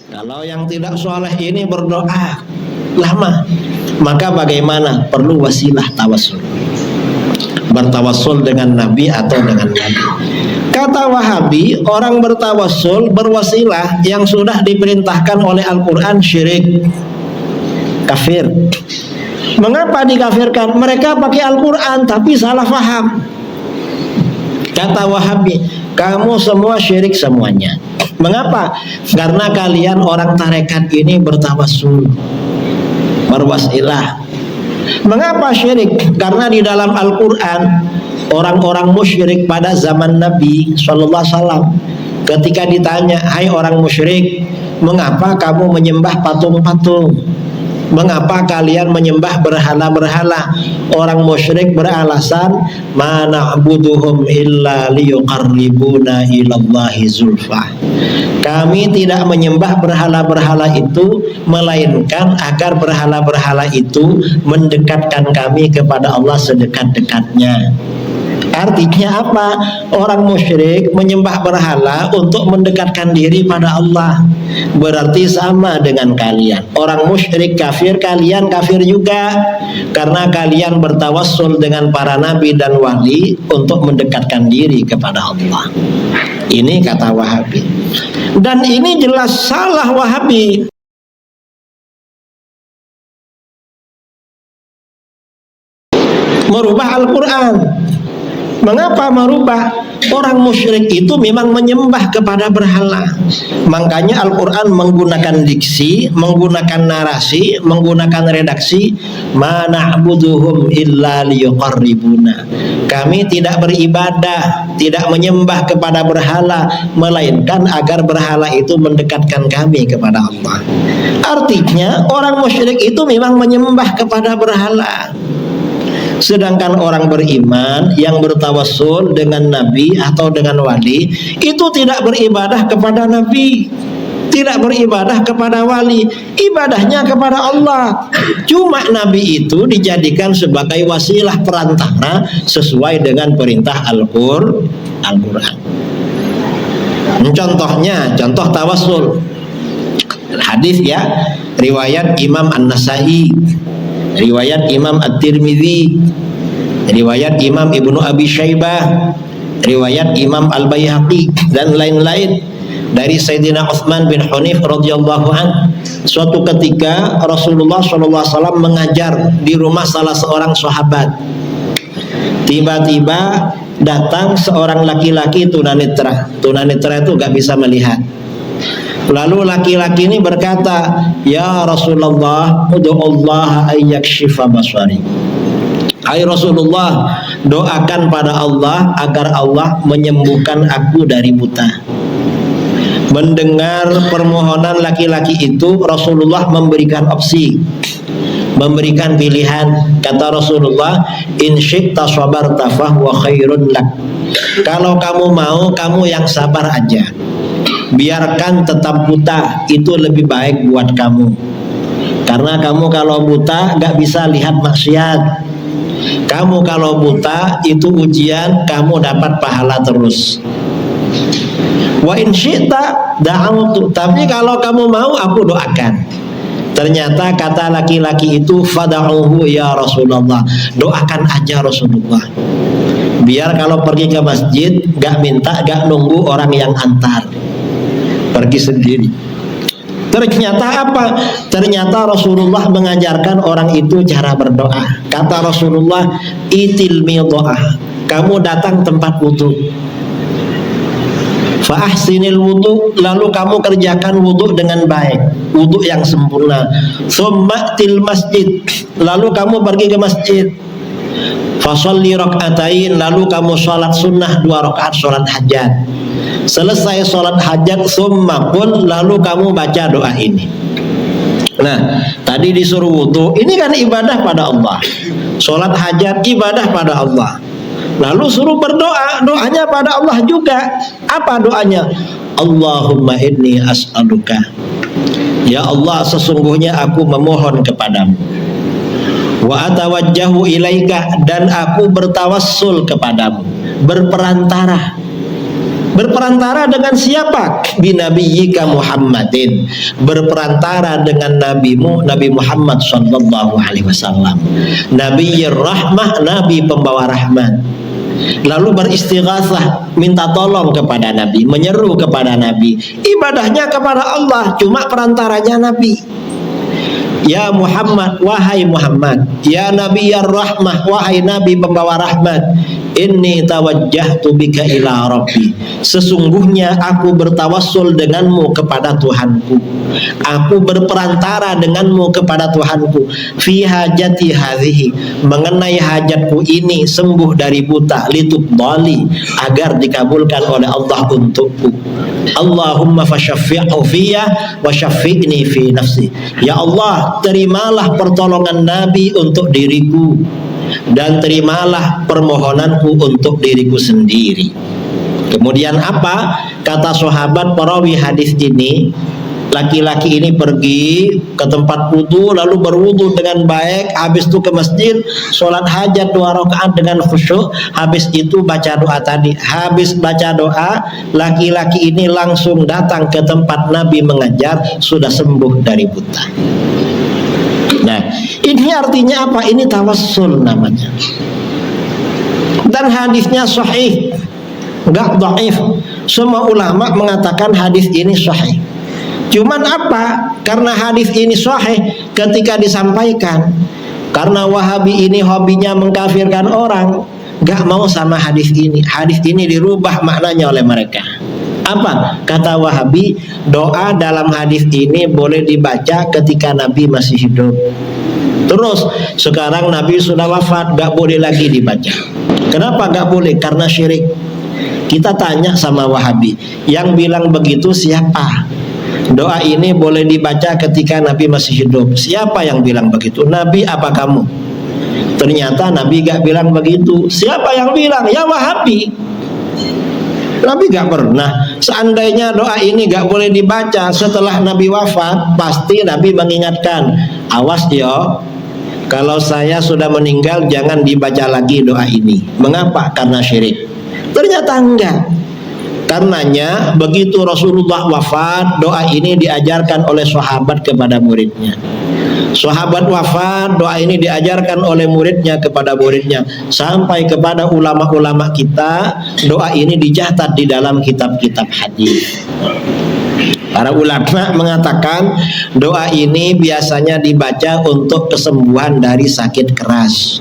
Kalau yang tidak soleh ini berdoa lama, maka bagaimana? Perlu wasilah tawassul, bertawassul dengan Nabi atau dengan Nabi. Kata Wahabi, orang bertawassul, berwasilah yang sudah diperintahkan oleh Al-Quran syirik, kafir. Mengapa dikafirkan? Mereka pakai Al-Quran tapi salah faham. Kata Wahabi, kamu semua syirik semuanya. Mengapa? Karena kalian orang tarekat ini bertawassul, berwasilah. Mengapa syirik? Karena di dalam Al-Quran orang-orang musyrik pada zaman Nabi SAW ketika ditanya, hai orang musyrik, mengapa kamu menyembah patung-patung? Mengapa kalian menyembah berhala-berhala? Orang musyrik beralasan, ma na'buduhum illa liyuqarribuna ilallahi zulfa. Kami tidak menyembah berhala-berhala itu melainkan agar berhala-berhala itu mendekatkan kami kepada Allah sedekat-dekatnya. Artinya apa? Orang musyrik menyembah berhala untuk mendekatkan diri pada Allah. Berarti sama dengan kalian. Orang musyrik kafir, kalian kafir juga. Karena kalian bertawassul dengan para nabi dan wali untuk mendekatkan diri kepada Allah. Ini kata Wahabi. Dan ini jelas salah Wahabi. Merubah Al-Quran. Mengapa merubah? Orang musyrik itu memang menyembah kepada berhala. Makanya Al-Quran menggunakan diksi, menggunakan narasi, menggunakan redaksi, ma na'buduhum illa liyuqarribuna. Kami tidak beribadah, tidak menyembah kepada berhala, melainkan agar berhala itu mendekatkan kami kepada Allah. Artinya orang musyrik itu memang menyembah kepada berhala. Sedangkan orang beriman yang bertawassul dengan Nabi atau dengan wali itu tidak beribadah kepada Nabi, tidak beribadah kepada wali, ibadahnya kepada Allah. Cuma Nabi itu dijadikan sebagai wasilah perantara sesuai dengan perintah Al-Quran. Contohnya, contoh tawassul hadis ya, riwayat Imam An-Nasai, riwayat Imam At-Tirmidzi, riwayat Imam Ibnu Abi Syaibah, riwayat Imam Al-Baihaqi dan lain-lain dari Sayyidina Utsman bin Hunayf radhiyallahu an. Suatu ketika Rasulullah SAW mengajar di rumah salah seorang sahabat. Tiba-tiba datang seorang laki-laki tunanetra. Tunanetra itu gak bisa melihat. Lalu laki-laki ini berkata, ya Rasulullah, ud'ullaha ayyakshifa basari. Hai Rasulullah, doakan pada Allah agar Allah menyembuhkan aku dari buta. Mendengar permohonan laki-laki itu, Rasulullah memberikan opsi, memberikan pilihan. Kata Rasulullah, in syi'ta sabarta fahuwa khairun lak. Kalau kamu mau, kamu yang sabar aja. Biarkan tetap buta, itu lebih baik buat kamu. Karena kamu kalau buta gak bisa lihat maksiat. Kamu kalau buta itu ujian, kamu dapat pahala terus. Wa in syi'ta da'autu, tapi kalau kamu mau aku doakan. Ternyata kata laki-laki itu, fada'uhu ya Rasulullah, doakan aja Rasulullah. Biar kalau pergi ke masjid gak minta, gak nunggu orang yang antar, pergi sendiri. Ternyata apa? Ternyata Rasulullah mengajarkan orang itu cara berdoa. Kata Rasulullah, itil doa, kamu datang tempat wudu, fa ahsinil wudu, lalu kamu kerjakan wudu dengan baik, wudu yang sempurna. Tsumma til masjid, lalu kamu pergi ke masjid. Fasolli rakaatain, lalu kamu sholat sunnah 2 rakaat sholat hajat. Selesai sholat hajat, summa qul, lalu kamu baca doa ini. Nah, tadi disuruh wudu, ini kan ibadah pada Allah. Sholat hajat ibadah pada Allah. Lalu suruh berdoa, doanya pada Allah juga. Apa doanya? Allahumma inni as'aluka, ya Allah, sesungguhnya aku memohon kepadamu. Wa atawajjahu ilaika, dan aku bertawassul kepadamu, berperantara. Berperantara dengan siapa? Binabiyyika Muhammadin. Berperantara dengan nabimu, Nabi Muhammad sallallahu alaihi wasallam. Nabiyyir rahmah, nabi pembawa rahmat. Lalu beristighatsah, minta tolong kepada Nabi, menyeru kepada Nabi. Ibadahnya kepada Allah, cuma perantaranya Nabi. Ya Muhammad, wahai Muhammad. Ya Nabi ya rahmah, wahai Nabi pembawa rahmat. Inni tawajjahtu bika ila Rabbi. Sesungguhnya aku bertawassul denganmu kepada Tuhanku. Aku berperantara denganmu kepada Tuhanku. Fi hajati hadhihi, mengenai hajatku ini, sembuh dari buta, litubdali, agar dikabulkan oleh Allah untukku. Allahumma fasyaffi'hu fiyya wa syaffi'ni fi nafsi. Ya Allah, terimalah pertolongan Nabi untuk diriku, dan terimalah permohonanku untuk diriku sendiri. Kemudian apa? Kata sahabat perawi hadis ini, laki-laki ini pergi ke tempat wudu, lalu berwudu dengan baik, habis itu ke masjid, sholat hajat 2 rakaat dengan khusyuk, habis itu baca doa tadi. Habis baca doa, laki-laki ini langsung datang ke tempat Nabi mengajar, sudah sembuh dari buta. Nah, ini artinya apa? Ini tawassul namanya. Dan hadisnya sahih, enggak dhaif. Semua ulama mengatakan hadis ini sahih. Cuman apa? Karena hadis ini sahih, ketika disampaikan, karena Wahabi ini hobinya mengkafirkan orang, enggak mau sama hadis ini. Hadis ini dirubah maknanya oleh mereka. Apa? Kata Wahabi, doa dalam hadis ini boleh dibaca ketika Nabi masih hidup. Terus sekarang Nabi sudah wafat, gak boleh lagi dibaca. Kenapa gak boleh? Karena syirik. Kita tanya sama Wahabi, yang bilang begitu siapa? Doa ini boleh dibaca ketika Nabi masih hidup. Siapa yang bilang begitu? Nabi apa kamu? Ternyata Nabi gak bilang begitu. Siapa yang bilang? Ya Wahabi. Nabi gak pernah. Seandainya doa ini gak boleh dibaca setelah Nabi wafat, pasti Nabi mengingatkan, awas yo, kalau saya sudah meninggal jangan dibaca lagi doa ini. Mengapa? Karena syirik. Ternyata enggak. Karenanya begitu Rasulullah wafat, doa ini diajarkan oleh sahabat kepada muridnya. Sahabat wafat, doa ini diajarkan oleh muridnya kepada muridnya, sampai kepada ulama-ulama kita. Doa ini dicatat di dalam kitab-kitab hadis. Para ulama mengatakan doa ini biasanya dibaca untuk kesembuhan dari sakit keras.